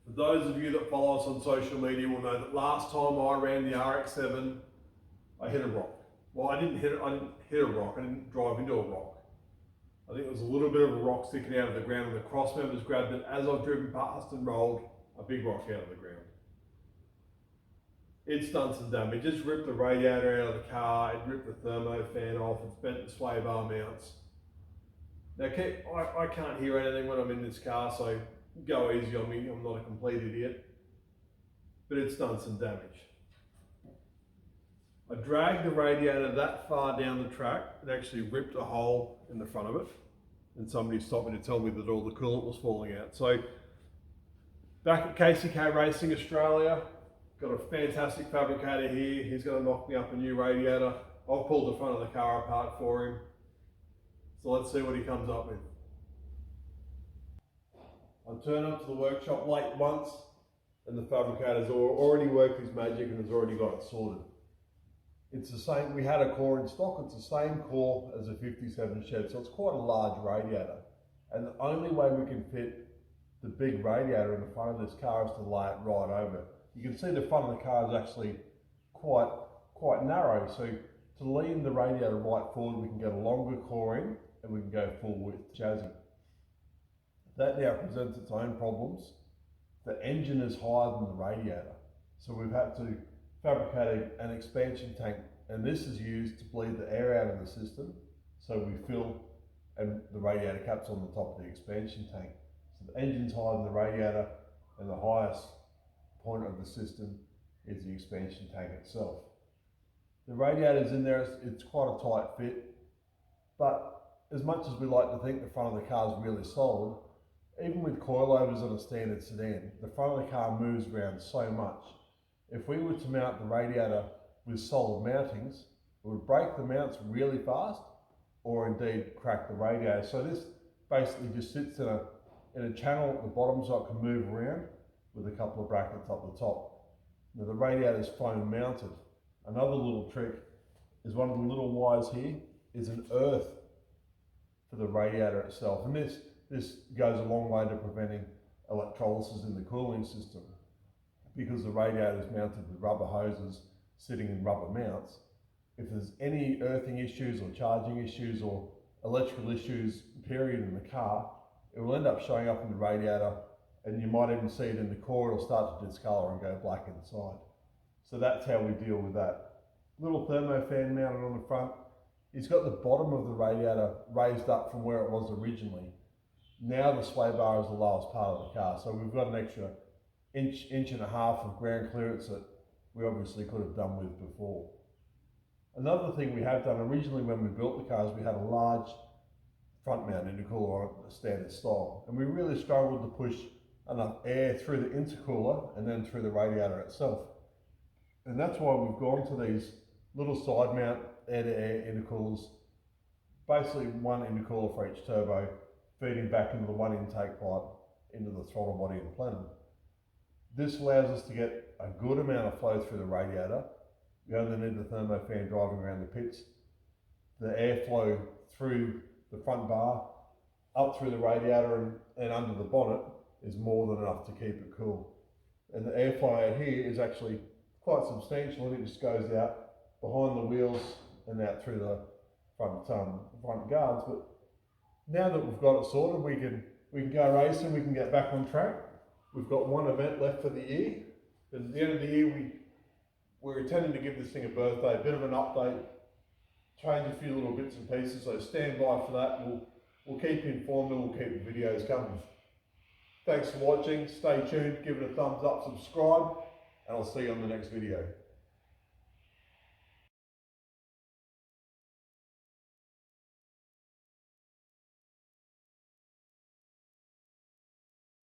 For those of you that follow us on social media will know that last time I ran the RX7, I hit a rock. Well, I didn't hit a rock, I didn't drive into a rock. I think it was a little bit of a rock sticking out of the ground and the cross members grabbed it as I've driven past and rolled a big rock out of the ground. It's done some damage. It's ripped the radiator out of the car, it ripped the thermo fan off, it's bent the sway bar mounts. Now, I can't hear anything when I'm in this car, so go easy on me, I'm not a complete idiot. But it's done some damage. I dragged the radiator that far down the track, it actually ripped a hole in the front of it, and somebody stopped me to tell me that all the coolant was falling out. So, back at KCK Racing Australia, got a fantastic fabricator here. He's going to knock me up a new radiator. I've pulled the front of the car apart for him. So let's see what he comes up with. I turn up to the workshop late once and the fabricator's already worked his magic and has already got it sorted. It's the same, we had a core in stock, it's the same core as a 57 shed, so it's quite a large radiator. And the only way we can fit the big radiator in the front of this car is to lay it right over. You can see the front of the car is actually quite narrow, so to lean the radiator right forward we can get a longer core in and we can go full width chassis. That now presents its own problems. The engine is higher than the radiator, so we've had to fabricate an expansion tank, and this is used to bleed the air out of the system, so we fill and the radiator cap's on the top of the expansion tank. So the engine's higher than the radiator, and the highest point of the system is the expansion tank itself. The radiator's in there, it's quite a tight fit, but as much as we like to think the front of the car is really solid, even with coilovers on a standard sedan, the front of the car moves around so much. If we were to mount the radiator with solid mountings, it would break the mounts really fast, or indeed crack the radiator. So this basically just sits in a channel at the bottom so it can move around with a couple of brackets up the top. Now the radiator is foam mounted. Another little trick is one of the little wires here is an earth for the radiator itself. And this goes a long way to preventing electrolysis in the cooling system. Because the radiator is mounted with rubber hoses sitting in rubber mounts, if there's any earthing issues or charging issues or electrical issues period in the car, it will end up showing up in the radiator, and you might even see it in the core. It'll start to discolor and go black inside. So that's how we deal with that. Little thermo fan mounted on the front. It's got the bottom of the radiator raised up from where it was originally. Now the sway bar is the lowest part of the car, so we've got an extra inch and a half of ground clearance that we obviously could have done with before. Another thing we have done originally when we built the cars, we had a large front mount intercooler on a standard style, and we really struggled to push enough air through the intercooler and then through the radiator itself. And that's why we've gone to these little side mount air-to-air intercoolers, basically one intercooler for each turbo, feeding back into the one intake pipe into the throttle body and plenum. This allows us to get a good amount of flow through the radiator. We only need the thermo fan driving around the pits. The airflow through the front bar, up through the radiator and under the bonnet is more than enough to keep it cool. And the airflow out here is actually quite substantial, and it just goes out behind the wheels and out through the front guards. But now that we've got it sorted, we can go racing, we can get back on track. We've got one event left for the year. At the end of the year, we're intending to give this thing a birthday, a bit of an update, change a few little bits and pieces, so stand by for that. We'll keep you informed and we'll keep the videos coming. Thanks for watching, stay tuned, give it a thumbs up, subscribe, and I'll see you on the next video.